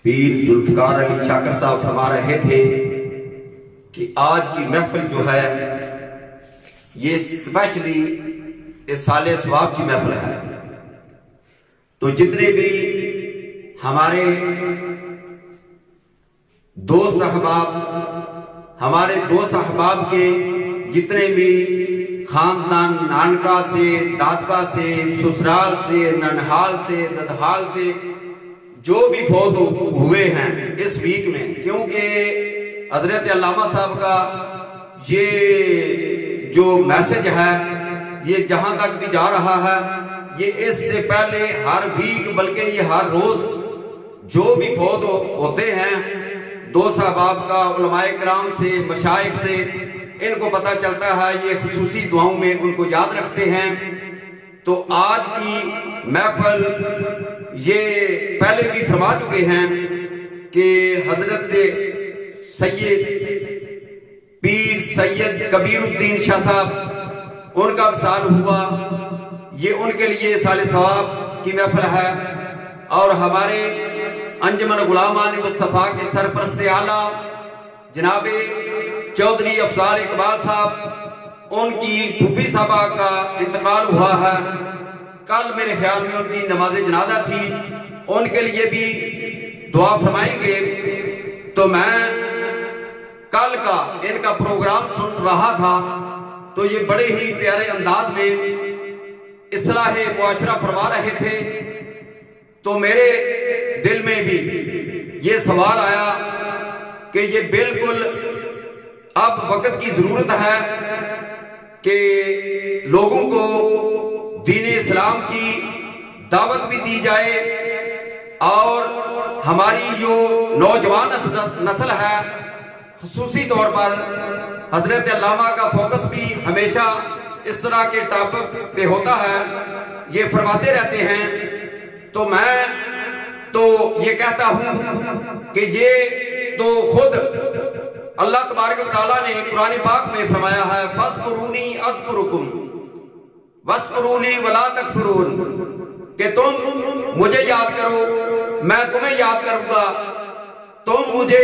पीर जुल्फकार अली शाकर साहब फरमा रहे थे कि आज की महफिल जो है ये स्पेशली इस साले सवाब की महफिल है। तो जितने भी हमारे दोस्त अहबाब के जितने भी खानदान, नानका से, दादका से, ससुराल से, ननहाल से, ददहाल से जो भी फौत हुए हैं इस वीक में, क्योंकि हजरत अल्लामा साहब का ये जो मैसेज है ये जहां तक भी जा रहा है, ये इससे पहले हर वीक बल्कि ये हर रोज जो भी फौत होते हैं दोस्त अहबाब का, उलमाए किराम से, मशाइख से, इनको पता चलता है, ये खुसूसी दुआओं में उनको याद रखते हैं। तो आज की महफिल ये पहले भी फरमा चुके हैं कि हजरत सैयद पीर सैयद कबीरुद्दीन शाह साहब उनका विसाल हुआ, ये उनके लिए साले सवाब की महफिल है। और हमारे अंजुमन गुलामान मुस्तफ़ा के सरपरस्त आला जनाबे चौधरी अफजाल इकबाल साहब, उनकी फूफी साहबा का इंतकाल हुआ है। कल मेरे ख्याल में उनकी नमाज जनाजा थी, उनके लिए भी दुआ फरमाएंगे। तो मैं कल का इनका प्रोग्राम सुन रहा था तो ये बड़े ही प्यारे अंदाज में इस्लाह मुआशरा फरमा रहे थे। तो मेरे दिल में भी ये सवाल आया कि ये बिल्कुल अब वक्त की जरूरत है कि लोगों को दीन इस्लाम की दावत भी दी जाए और हमारी जो नौजवान नस्ल है खुसूसी तौर पर हजरत अल्लामा का फोकस भी हमेशा इस तरह के टॉपिक पे होता है, ये फरमाते रहते हैं। तो मैं तो ये कहता हूं कि ये तो खुद अल्लाह तबारक व तआला ने कुरान पाक में फरमाया है, फज़कुरूनी अज़कुरुकुम वस्कुरूनी वला तकफुरून, कि तुम मुझे याद करो मैं तुम्हें याद करूंगा, तुम मुझे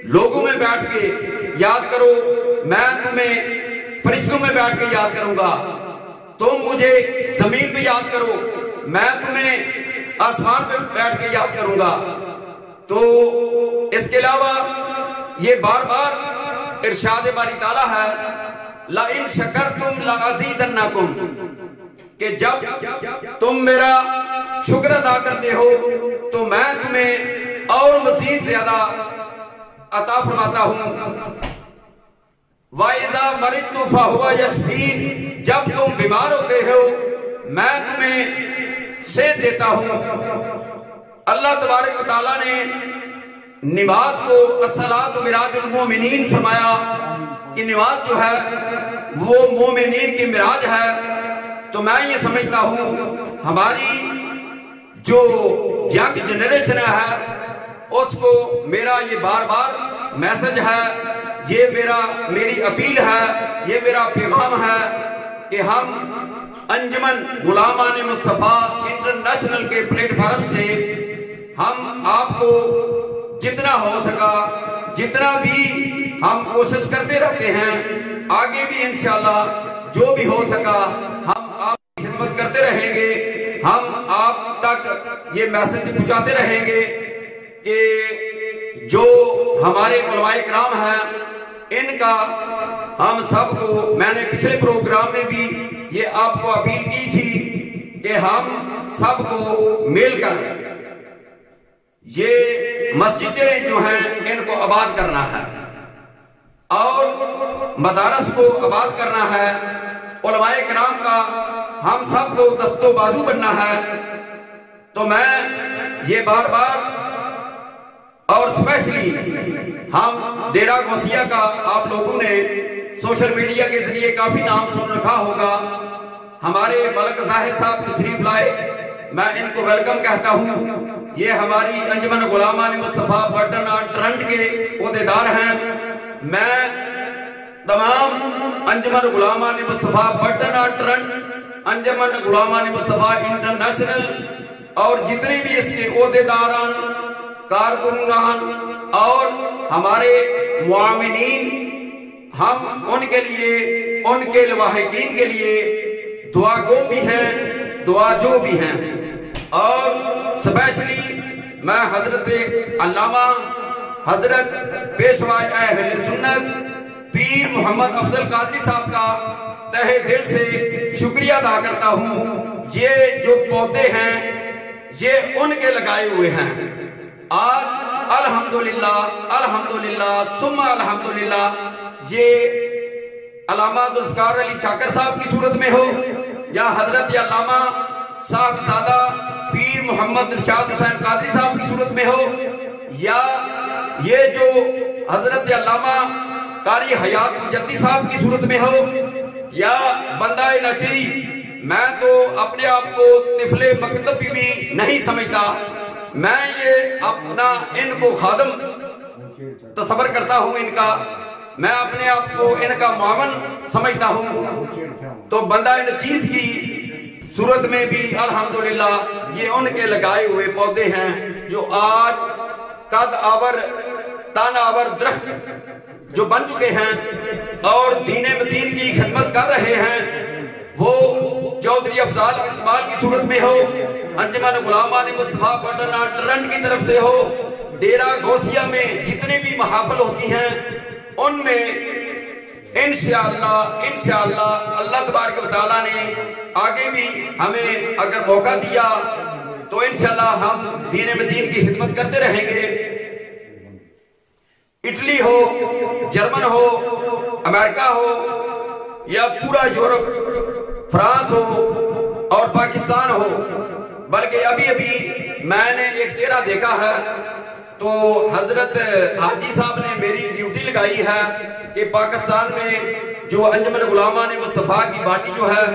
लोगों में बैठ के याद करो मैं तुम्हें फरिश्तों में बैठ के याद करूंगा, तुम मुझे जमीन पे याद करो मैं तुम्हें आसमान पे बैठ के याद करूंगा। तो इसके अलावा ये बार बार इरशाद बारी ताला है, ला इन शकरतुम ला अज़ीदन्नकुम, कि जब तुम मेरा शुक्र अदा करते हो तो मैं तुम्हें और मजीद ज्यादा अता फरमाता हूं। वाइज़ा मरिदतु फहुवा यशफीन, जब तुम बीमार होते हो मैं तुम्हें सेहत देता हूं। अल्लाह तबारक व तआला ने नमाज को अस्सलातु मिराजुल मोमिनीन फरमाया कि नमाज जो है वो मोमिनीन की मिराज है। तो मैं ये समझता हूं हमारी जो यंग जनरेशन है उसको मेरा ये बार बार मैसेज है, ये मेरी अपील है, ये मेरा पैगाम है कि हम अंजुमन गुलामान मुस्तफ़ा इंटरनेशनल के प्लेटफॉर्म से हम आपको जितना हो सका, जितना भी हम कोशिश करते रहते हैं, आगे भी इंशाअल्लाह जो भी हो सका हम आपकी खिदमत करते रहेंगे, हम आप तक ये मैसेज पहुंचाते रहेंगे कि जो हमारे उलमाए किराम हैं इनका हम सबको, मैंने पिछले प्रोग्राम में भी ये आपको अपील की थी कि हम सबको मिलकर ये मस्जिदें जो हैं इनको आबाद करना है और मदारस को आबाद करना है, उलमाए किराम का हम सबको दस्तो बाजू बनना है। तो मैं ये बार बार और स्पेशली हम डेरा गौसिया का आप लोगों ने सोशल मीडिया के जरिए काफी नाम सुन रखा होगा, हमारे मलक जाहिर साहब तशरीफ लाए, मैं इनको वेलकम कहता हूं। ये हमारी अंजुमन गुलामान मुस्तफ़ा बटन ट्रंट के ओहदेदार हैं। मैं तमाम अंजुमन गुलामान मुस्तफ़ा बटन ट्रंट, अंजुमन गुलामान मुस्तफ़ा इंटरनेशनल और जितने भी इसके ओहदेदारान कारकुनान और हमारे मुआमिनीन, हम उनके लिए, उनके लवाहिकीन के लिए दुआगो भी हैं, दुआजो भी हैं। और स्पेशली मैं हजरत अल्लामा हजरत पेशवा अहले सुन्नत पीर मोहम्मद अफजल कादरी साहब का तहे दिल से शुक्रिया अदा करता हूँ। ये जो पौधे हैं ये उनके लगाए हुए हैं। आज अल्हम्दुलिल्लाह, अल्हम्दुलिल्लाह सुम्मा अल्हम्दुलिल्लाह, ये अल्लामा जुल्फकार अली शाकर साहब की सूरत में हो या हजरत अल्लामा साहबजादा पीर मोहम्मद इरशाद हुसैन कादरी साहब की सूरत में हो, या ये जो हजरत अल्लामा कारी हयात मुजद्दी साहब की सूरत में हो, या बंदा नची, मैं तो अपने आप को तिफले मकतब भी नहीं समझता। मैं ये अपना इनको खादम तस्वर करता हूँ, इनका मैं अपने आप को इनका मावन समझता हूँ। तो बंदा नचीज की सूरत में भी अल्हम्दुलिल्लाह ये उनके लगाए हुए पौधे हैं जो आज कद आवर तन आवर दरख्त जो बन चुके हैं और दीने मदीन की खिदमत कर रहे हैं। वो चौधरी अफजाल इकबाल की सूरत में हो, अंजुमन गुलामान मुस्तफा पटना टरंट की तरफ से हो, डेरा गौसिया में जितने भी महाफिल होती हैं उनमें इंशाअल्लाह अल्लाह तबारक व तआला ने आगे भी हमें अगर मौका दिया तो इंशाअल्लाह हम दीन मदीन की खिदमत करते रहेंगे। इटली हो, जर्मन हो, अमेरिका हो या पूरा यूरोप, फ्रांस हो और पाकिस्तान हो, बल्कि अभी अभी मैंने एक चेहरा देखा है तो हजरत हाजी साहब ने मेरी ड्यूटी लगाई है कि पाकिस्तान में जो अंजुमन गुलामान मुस्तफा की पार्टी जो है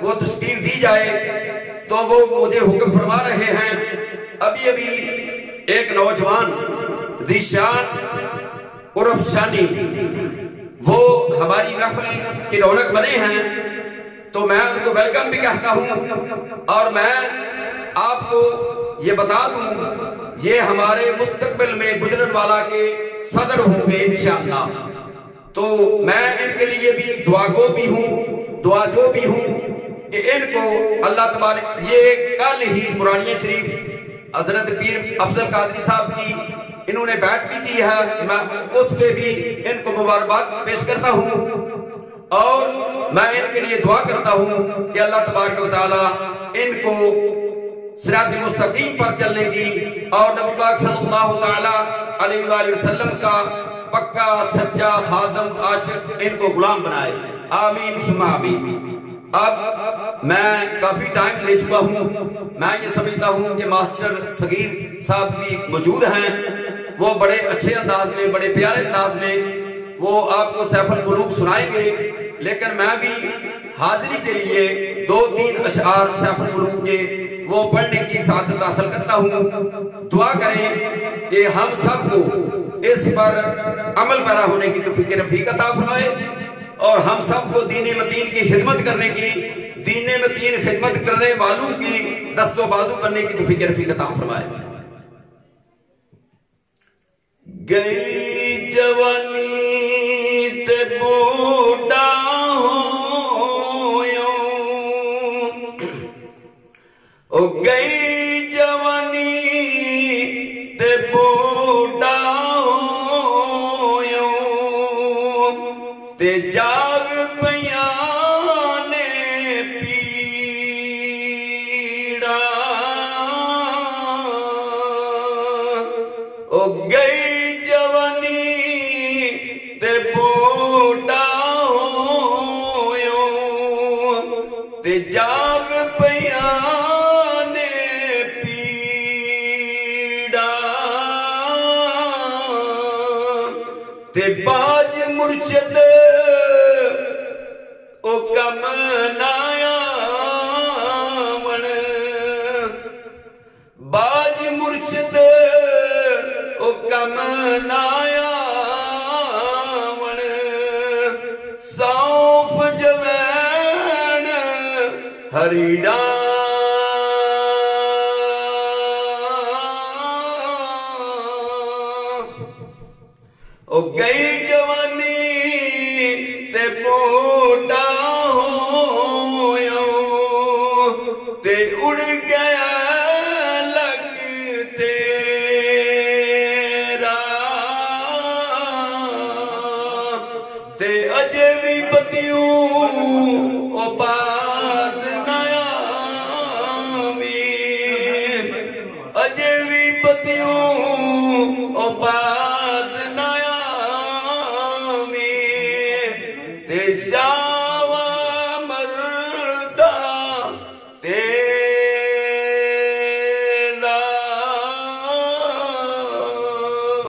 वो तश्कील दी जाए, तो वो मुझे हुक्म फरमा रहे हैं। अभी अभी एक नौजवान दिशान उर्फ शानी वो हमारी महफिल की रौनक बने हैं, तो मैं उनको वेलकम भी कहता हूं। और मैं आपको ये बता दूं ये हमारे मुस्तकबिल में गुजरनवाला के सदर होंगे इंशाअल्लाह। तो मैं इनके लिए भी दुआगो भी हूँ, दुआजो भी हूँ कि इनको अल्लाह तबारक, ये कल ही पुरानी शरीफ हजरत पीर अफजल कादरी साहब की इन्होंने बैत भी की है, मैं उस पे भी इनको मुबारकबाद पेश करता हूँ और मैं इनके लिए दुआ करता हूँ कि अल्लाह तबारक व तआला इनको सिरात मुस्तकीम पर चलने की और नबी पाक सल्लल्लाहु तआला अलैहि वसल्लम का पक्का सच्चा खादम आशिक इनको गुलाम बनाए। आमीन सुम्मा आमीन। अब मैं काफी टाइम ले चुका हूँ। मैं ये समझता हूँ कि मास्टर सगीर साहब भी मौजूद हैं, वो बड़े अच्छे अंदाज में, बड़े प्यारे अंदाज में वो आपको सैफुल मुलूक सुनाएंगे, लेकिन मैं भी हाजिरी के लिए 2-3 अशआर सैफुल मुलूक के वो पढ़ने की सादत हासिल करता हूँ। दुआ करें कि हम सबको इस पर अमल पैरा होने की तौफीक रफीक अता फरमाए और हम सबको दीन मतीन की खिदमत करने की, दीन मतीन खिदमत करने वालों की दस्तो बाजू करने की तौफीक रफीक अता फरमाए। गई जवानी ते बूढ़ा होयो, ओ गई जवानी ते बूढ़ा होयो, ते जाग पिया ने पीड़ा, ओ गई जाग पिया ने पीड़ा, ते बाज मुर्शद ओ कम नाया मन, बाज मुर्शद ओ कम नाया मन, सौंफ जवैन हरिडा ओ गई जवानी ते बूढ़ा होयो ते उड़ गया लग तेरा ते अजे भी बतियूं ओ बात नया अजे भी बतियूं ओ बात नया ते